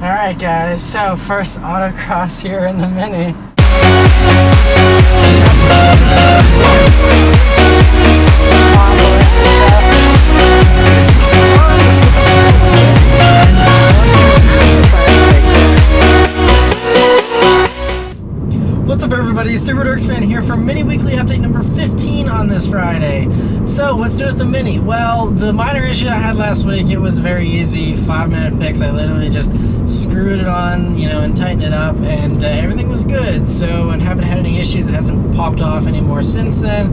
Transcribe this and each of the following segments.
Alright guys, so first autocross here in the Mini. What's up everybody, WRX fan here for Mini Weekly Update number 15 on this Friday. So what's new with the Mini? Well, the minor issue I had last week, it was very easy, 5-minute fix. I literally just screwed it on, and tightened it up, and everything was good. So I haven't had any issues. It hasn't popped off anymore since then.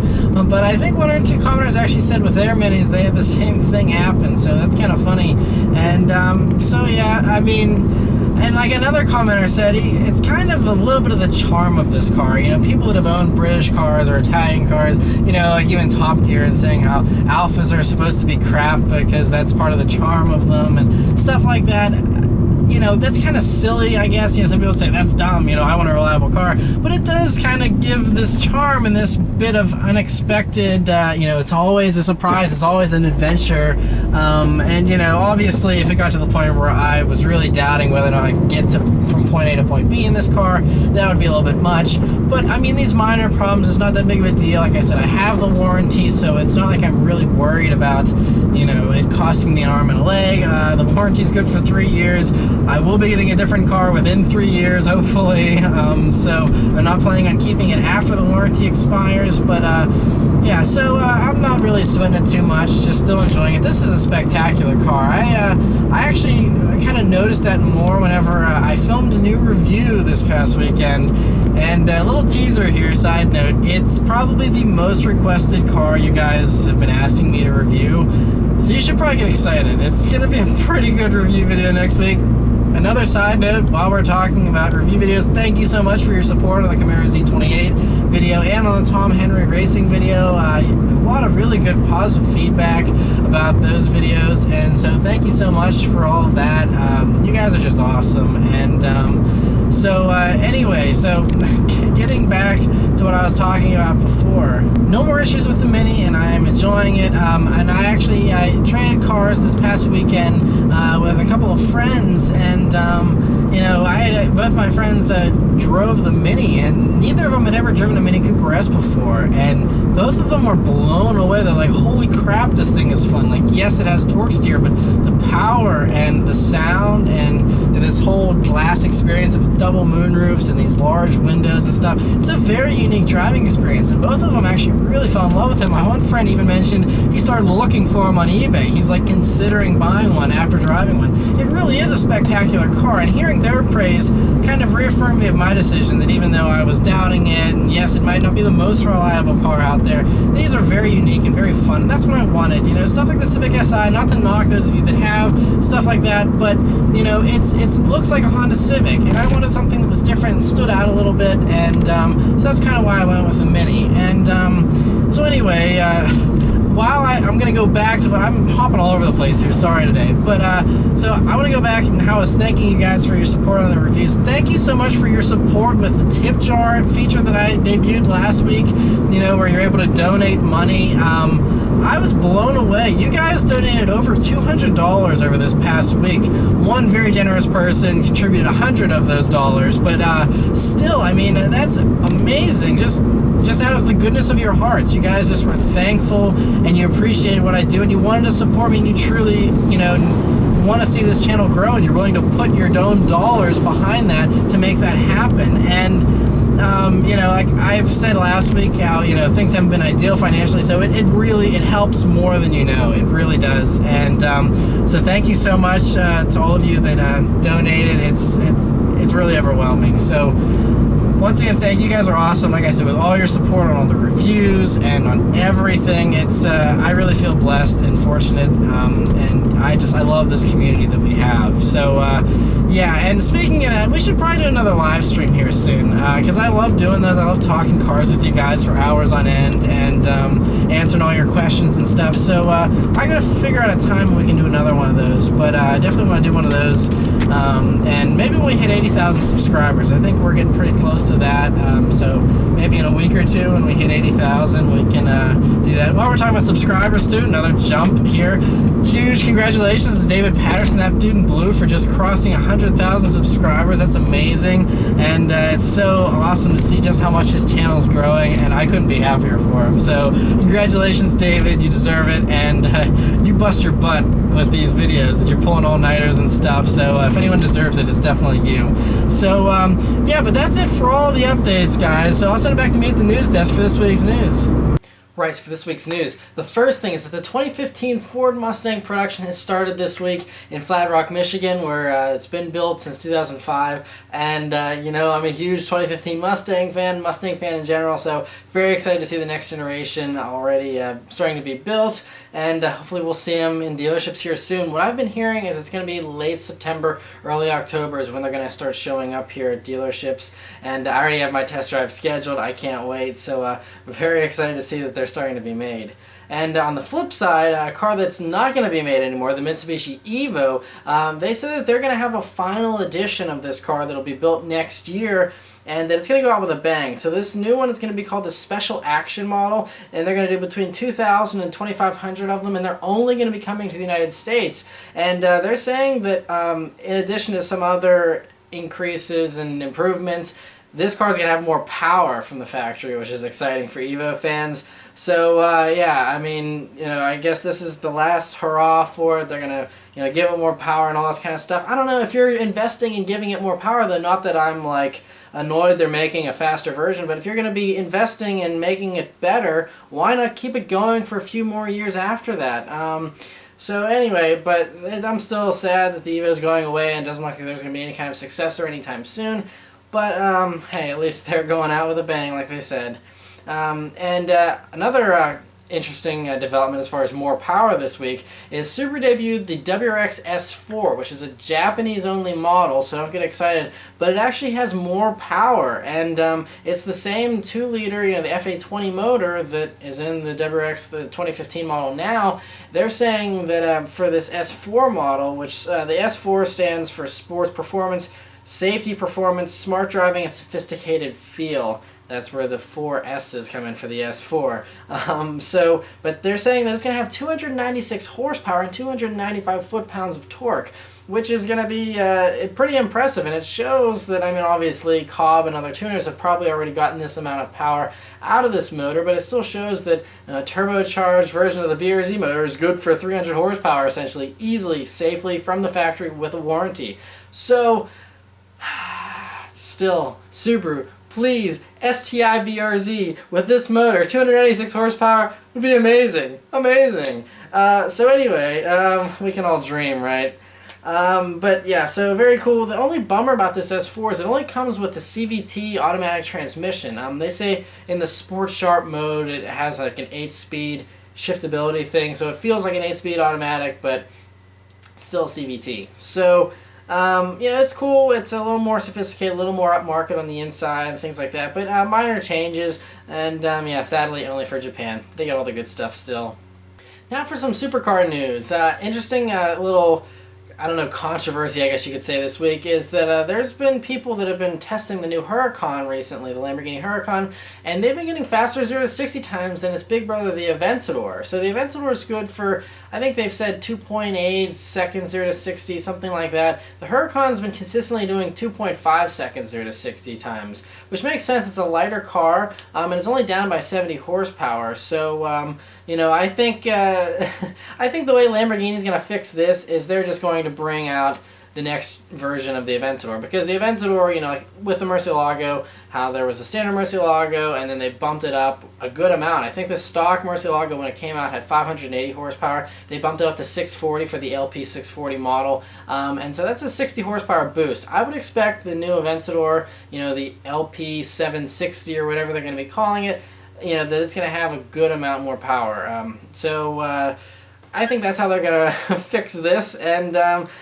But I think one or two commenters actually said with their Minis they had the same thing happen. So that's kind of funny. And so yeah, I mean. And like another commenter said, it's kind of a little bit of the charm of this car. People that have owned British cars or Italian cars, like even Top Gear, and saying how Alphas are supposed to be crap because that's part of the charm of them and stuff like that. That's kind of silly, I guess. Some people would say that's dumb, I want a reliable car. But it does kind of give this charm and this bit of unexpected, it's always a surprise, it's always an adventure. And, obviously, if it got to the point where I was really doubting whether or not I could get from point A to point B in this car, that would be a little bit much. But, I mean, these minor problems, it's not that big of a deal. Like I said, I have the warranty, so it's not like I'm really worried about, it costing me an arm and a leg. The warranty's good for 3 years. I will be getting a different car within 3 years, hopefully. So I'm not planning on keeping it after the warranty expires. But yeah, so I'm not really sweating it too much. Just still enjoying it. This is a spectacular car. I actually kind of noticed that more whenever I filmed a new review this past weekend. And a little teaser here, side note, it's probably the most requested car you guys have been asking me to review. So you should probably get excited. It's going to be a pretty good review video next week. Another side note, while we're talking about review videos, thank you so much for your support on the Camaro Z28 video and on the Tom Henry Racing video. A lot of really good positive feedback about those videos, and so thank you so much for all of that. You guys are just awesome. And anyway, getting back to what I was talking about before. No more issues with the Mini, and I am enjoying it. And I traded cars this past weekend with a couple of friends, and both my friends drove the Mini, and neither of them had ever driven a Mini Cooper S before, and both of them were blown away. They're like, holy crap, this thing is fun. Like, yes, it has torque steer, but the power and the sound and this whole glass experience of double moonroofs and these large windows and stuff, it's a very unique driving experience, and both of them actually really fell in love with him. My one friend even mentioned he started looking for them on eBay. He's like considering buying one after driving one. It really is a spectacular car, and hearing their praise kind of reaffirmed me of my decision that even though I was doubting it, and yes, it might not be the most reliable car out there, these are very unique and very fun, and that's what I wanted. Stuff like the Civic Si, not to knock those of you that have stuff like that, but it looks like a Honda Civic, and I wanted something that was different and stood out a little bit, and so that's kind of why I went with the Mini. And so anyway, while I'm going to go back to, I'm hopping all over the place here, sorry today, but so I want to go back and how I was thanking you guys for your support on the reviews. Thank you so much for your support with the tip jar feature that I debuted last week, where you're able to donate money. I was blown away. You guys donated over $200 over this past week. One very generous person contributed 100 of those dollars, but still, I mean, that's amazing. Just out of the goodness of your hearts, you guys just were thankful and you appreciated what I do, and you wanted to support me, and you truly, want to see this channel grow, and you're willing to put your own dollars behind that to make that happen. And like I've said last week, how things haven't been ideal financially, so it really helps more than it really does. And so thank you so much to all of you that donated. It's really overwhelming. So once again, thank you. You guys are awesome. Like I said, with all your support on all the reviews and on everything, it's I really feel blessed and fortunate, and I love this community that we have. So yeah, and speaking of that, we should probably do another live stream here soon, because I love doing those. I love talking cars with you guys for hours on end, and answering all your questions and stuff. So I gotta figure out a time when we can do another one of those, but I definitely want to do one of those And maybe when we hit 80,000 subscribers, I think we're getting pretty close to that. So maybe in a week or two when we hit 80,000, we can do that. While we're talking about subscribers too, another jump here. Huge congratulations to David Patterson, that dude in blue, for just crossing 100,000 subscribers. That's amazing, and it's so awesome to see just how much his channel is growing, and I couldn't be happier for him. So congratulations, David, you deserve it, and you bust your butt with these videos that you're pulling all-nighters and stuff. So if anyone deserves it, it's definitely you. So yeah, but that's it for all the updates, guys. So I'll send it back to me at the news desk for this week's news. Right, so for this week's news, the first thing is that the 2015 Ford Mustang production has started this week in Flat Rock, Michigan, where it's been built since 2005. And, you know, I'm a huge 2015 Mustang fan in general, so very excited to see the next generation already starting to be built. And hopefully we'll see them in dealerships here soon. What I've been hearing is it's going to be late September, early October is when they're going to start showing up here at dealerships. And I already have my test drive scheduled. I can't wait. So I'm very excited to see that they're starting to be made. And on the flip side, a car that's not going to be made anymore, the Mitsubishi Evo, they said that they're going to have a final edition of this car that'll be built next year, and that it's going to go out with a bang. So this new one is going to be called the Special Action model, and they're going to do between 2,000 and 2,500 of them, and they're only going to be coming to the United States. And they're saying that in addition to some other increases and improvements, this car is going to have more power from the factory, which is exciting for Evo fans. So yeah, I mean, you know, I guess this is the last hurrah for it. They're going to, you know, give it more power and all this kind of stuff. I don't know if you're investing in giving it more power, though. Not that I'm like annoyed they're making a faster version, but if you're going to be investing in making it better, why not keep it going for a few more years after that? So anyway, but I'm still sad that the Evo is going away and doesn't look like there's going to be any kind of successor anytime soon. But, hey, at least they're going out with a bang, like they said. Another interesting development as far as more power this week is Subaru debuted the WRX S4, which is a Japanese-only model, so don't get excited. But it actually has more power, and it's the same 2-liter, you know, the FA20 motor that is in the WRX, the 2015 model now. They're saying that for this S4 model, which the S4 stands for Sports Performance, Safety, Performance, Smart Driving, and Sophisticated Feel. That's where the 4 S's come in for the S4. But they're saying that it's going to have 296 horsepower and 295 foot-pounds of torque, which is going to be pretty impressive. And it shows that, I mean, obviously Cobb and other tuners have probably already gotten this amount of power out of this motor, but it still shows that a turbocharged version of the WRZ motor is good for 300 horsepower, essentially, easily, safely, from the factory with a warranty. So, still, Subaru, please, STI BRZ with this motor, 296 horsepower, would be amazing. Amazing. So anyway, we can all dream, right? But yeah, so very cool. The only bummer about this S4 is it only comes with the CVT automatic transmission. They say in the Sport Sharp mode it has like an 8-speed shiftability thing, so it feels like an 8-speed automatic, but still CVT. So, you know, it's cool. It's a little more sophisticated, a little more upmarket on the inside, things like that. But minor changes, and yeah, sadly only for Japan. They got all the good stuff still. Now for some supercar news. Interesting little, I don't know, controversy, I guess you could say, this week is that there's been people that have been testing the new Huracan recently, the Lamborghini Huracan, and they've been getting faster 0 to 60 times than its big brother, the Aventador. So the Aventador is good for, I think they've said 2.8 seconds 0 to 60, something like that. The Huracan's been consistently doing 2.5 seconds 0 to 60 times, which makes sense. It's a lighter car, and it's only down by 70 horsepower. So, you know, I think I think the way Lamborghini's going to fix this is they're just going to bring out the next version of the Aventador, because the Aventador, you know, like with the Murcielago, how there was the standard Murcielago and then they bumped it up a good amount. I think the stock Murcielago when it came out had 580 horsepower. They bumped it up to 640 for the LP 640 model, and so that's a 60 horsepower boost. I would expect the new Aventador, you know, the LP 760 or whatever they're going to be calling it, you know, that it's going to have a good amount more power. I think that's how they're going to fix this. And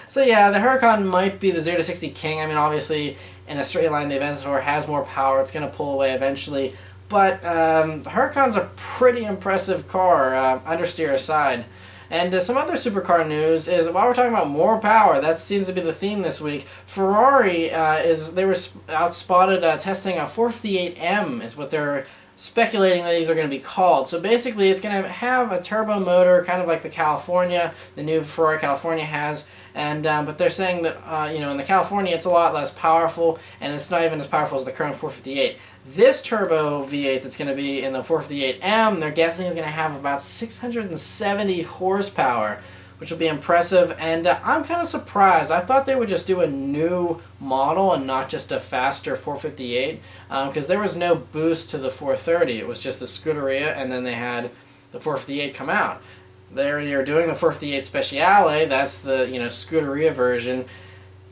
so yeah, the Huracan might be the 0 to 60 king. I mean, obviously, in a straight line, the Aventador has more power. It's going to pull away eventually. But the Huracan's a pretty impressive car, understeer aside. And some other supercar news is, while we're talking about more power, that seems to be the theme this week. Ferrari they were outspotted testing a 458M is what they're speculating that these are going to be called. So basically it's going to have a turbo motor, kind of like the new Ferrari California has, and but they're saying that in the California it's a lot less powerful, and it's not even as powerful as the current 458. This turbo V8 that's going to be in the 458M, they're guessing is going to have about 670 horsepower, which will be impressive, and I'm kind of surprised. I thought they would just do a new model and not just a faster 458, because there was no boost to the 430. It was just the Scuderia, and then they had the 458 come out. They already are doing the 458 Speciale. That's the Scuderia version.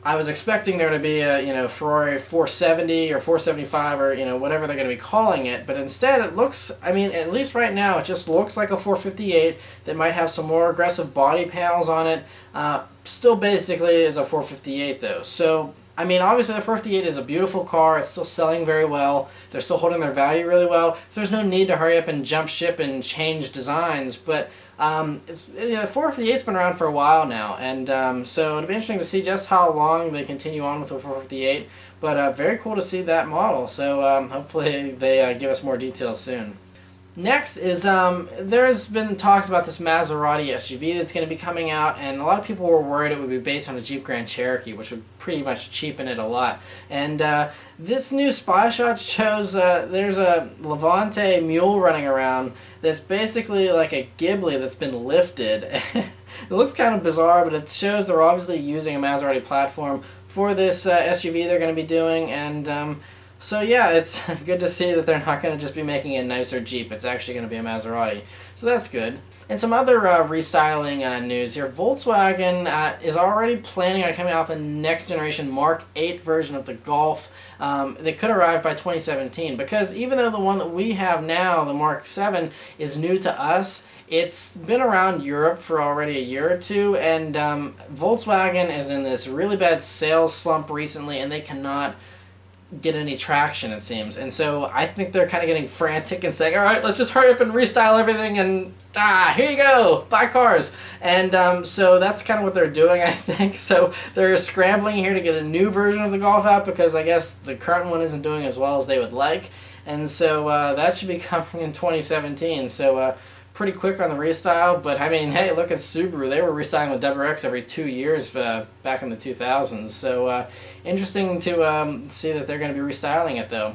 I was expecting there to be a Ferrari 470 or 475 or whatever they're going to be calling it, but instead it looks, at least right now, it just looks like a 458 that might have some more aggressive body panels on it. Still basically is a 458 though. So obviously the 458 is a beautiful car. It's still selling very well. They're still holding their value really well. So there's no need to hurry up and jump ship and change designs, but the 458's been around for a while now, and so it'll be interesting to see just how long they continue on with the 458, but very cool to see that model, so hopefully they give us more details soon. Next is, there's been talks about this Maserati SUV that's going to be coming out, and a lot of people were worried it would be based on a Jeep Grand Cherokee, which would pretty much cheapen it a lot. And this new spy shot shows there's a Levante mule running around that's basically like a Ghibli that's been lifted. It looks kind of bizarre, but it shows they're obviously using a Maserati platform for this SUV they're going to be doing, and so yeah, it's good to see that they're not going to just be making a nicer Jeep. It's actually going to be a Maserati. So that's good. And some other restyling news here. Volkswagen is already planning on coming out with the next generation Mark 8 version of the Golf. They could arrive by 2017, because even though the one that we have now, the Mark 7, is new to us, it's been around Europe for already a year or two, and Volkswagen is in this really bad sales slump recently, and they cannot get any traction, it seems. And so I think they're kind of getting frantic and saying, all right, let's just hurry up and restyle everything, and here you go, buy cars. And so that's kind of what they're doing, I think. So they're scrambling here to get a new version of the Golf out, because I guess the current one isn't doing as well as they would like. And so that should be coming in 2017. So pretty quick on the restyle, but hey, look at Subaru. They were restyling with WRX every 2 years back in the 2000s. So interesting to see that they're going to be restyling it though.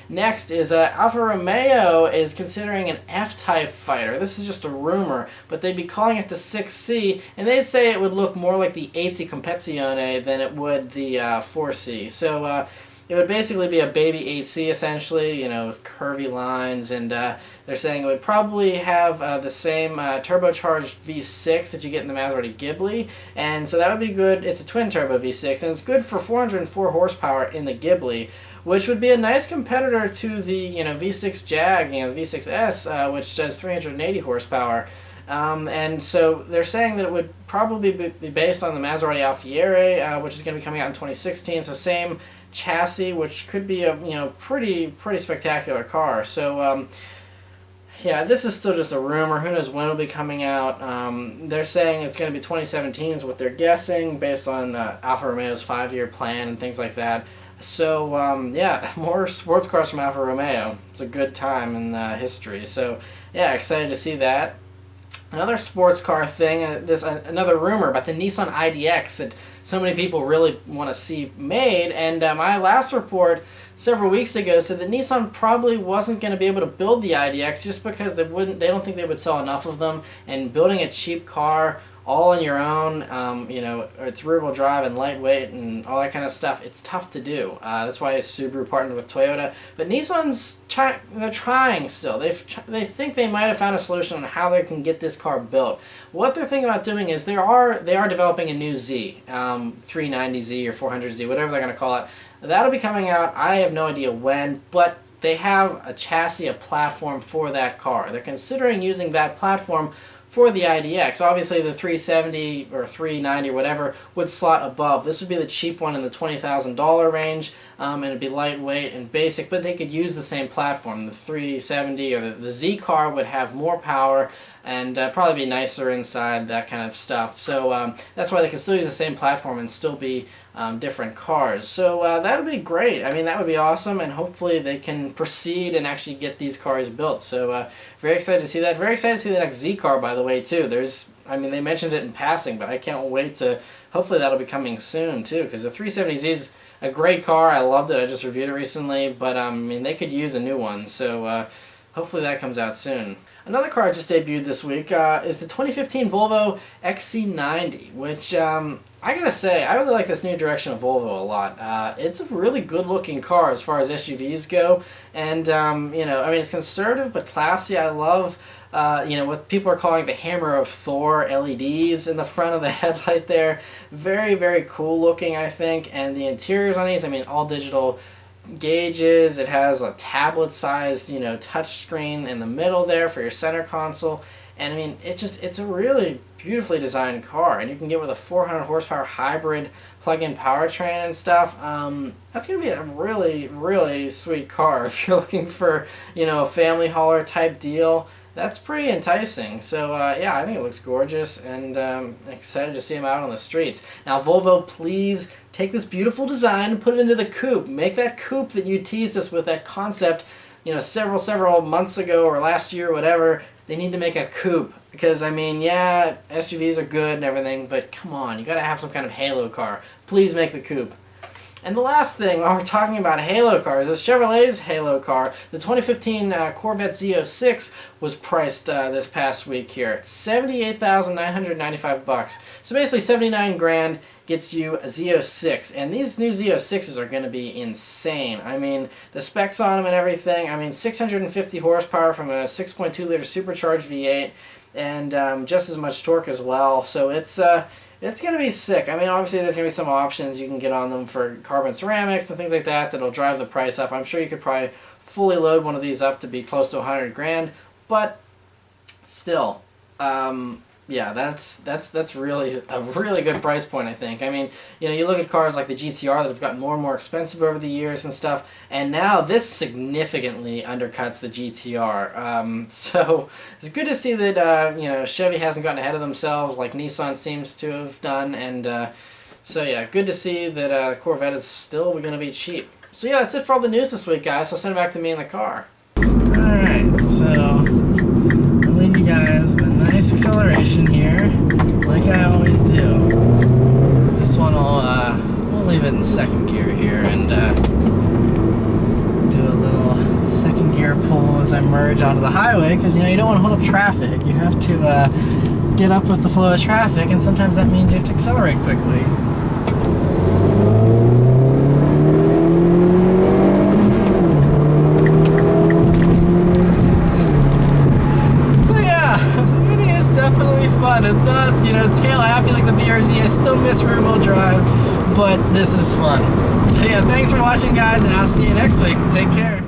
Next is Alfa Romeo is considering an F-Type fighter. This is just a rumor, but they'd be calling it the 6C, and they'd say it would look more like the 8C Competizione than it would the 4C. So it would basically be a baby 8C essentially, with curvy lines, and they're saying it would probably have the same turbocharged V6 that you get in the Maserati Ghibli, and so that would be good. It's a twin turbo V6, and it's good for 404 horsepower in the Ghibli, which would be a nice competitor to the V6 Jag, the V6S, which does 380 horsepower. And so they're saying that it would probably be based on the Maserati Alfieri, which is going to be coming out in 2016. So same chassis, which could be a pretty spectacular car. So yeah, this is still just a rumor. Who knows when it'll be coming out? They're saying it's going to be 2017 is what they're guessing, based on Alfa Romeo's 5-year plan and things like that. So yeah, more sports cars from Alfa Romeo. It's a good time in history. So yeah, excited to see that. Another sports car thing, another rumor about the Nissan IDX that so many people really want to see made, and my last report several weeks ago said that Nissan probably wasn't going to be able to build the IDX just because they don't think they would sell enough of them, and building a cheap car all on your own, it's rear-wheel drive and lightweight and all that kind of stuff, it's tough to do. That's why Subaru partnered with Toyota. But Nissan's they're trying still. They think they might have found a solution on how they can get this car built. What they're thinking about doing is they are developing a new Z, 390Z or 400Z, whatever they're going to call it. That'll be coming out, I have no idea when, but they have a chassis, a platform for that car. They're considering using that platform for the IDX. Obviously the 370 or 390 or whatever would slot above. This would be the cheap one in the $20,000 range, and it'd be lightweight and basic, but they could use the same platform. The 370 or the Z car would have more power, and probably be nicer inside, that kind of stuff. So that's why they can still use the same platform and still be different cars. So that would be great. I mean, that would be awesome, and hopefully they can proceed and actually get these cars built. So very excited to see that. Very excited to see the next Z car, by the way, too. I mean, they mentioned it in passing, but I can't wait to, hopefully that'll be coming soon, too, because the 370Z is a great car. I loved it. I just reviewed it recently, but I mean, they could use a new one. So hopefully that comes out soon. Another car just debuted this week is the 2015 Volvo XC90, which I gotta say, I really like this new direction of Volvo a lot. It's a really good-looking car as far as SUVs go, and you know, I mean, it's conservative but classy. I love you know, what people are calling the Hammer of Thor LEDs in the front of the headlight there. Very, very cool looking, I think, and the interiors on these, I mean, all digital gauges. It has a tablet-sized, you know, touch screen in the middle there for your center console, and I mean, it's a really beautifully designed car, and you can get with a 400 horsepower hybrid plug-in powertrain and stuff. That's gonna be a really, really sweet car if you're looking for, you know, a family hauler type deal. That's pretty enticing. So yeah, I think it looks gorgeous, and excited to see them out on the streets. Now, Volvo, please take this beautiful design and put it into the coupe. Make that coupe that you teased us with, that concept, you know, several months ago or last year or whatever. They need to make a coupe, because I mean, yeah, SUVs are good and everything, but come on, you gotta have some kind of halo car. Please make the coupe. And the last thing, while we're talking about halo cars, is Chevrolet's halo car. The 2015 Corvette Z06 was priced this past week here at $78,995. So basically 79 grand gets you a Z06, and these new Z06s are going to be insane. I mean, the specs on them and everything, I mean, 650 horsepower from a 6.2 liter supercharged V8, and just as much torque as well. So it's going to be sick. I mean, obviously there's going to be some options you can get on them for carbon ceramics and things like that that'll drive the price up. I'm sure you could probably fully load one of these up to be close to 100 grand, but still, yeah, that's really a really good price point, I think. I mean, you know, you look at cars like the GTR that have gotten more and more expensive over the years and stuff, and now this significantly undercuts the GTR. So it's good to see that you know, Chevy hasn't gotten ahead of themselves like Nissan seems to have done, and so yeah, good to see that Corvette is still going to be cheap. So yeah, that's it for all the news this week, guys. So send it back to me in the car. All right, so I'll leave you guys with a nice acceleration here, like I always do. This one we'll leave it in second gear here, and do a little second gear pull as I merge onto the highway, because you know, you don't want to hold up traffic. You have to get up with the flow of traffic, and sometimes that means you have to accelerate quickly. It's not, you know, tail happy like the BRZ. I still miss rear wheel drive, but this is fun. So yeah, thanks for watching, guys, and I'll see you next week. Take care.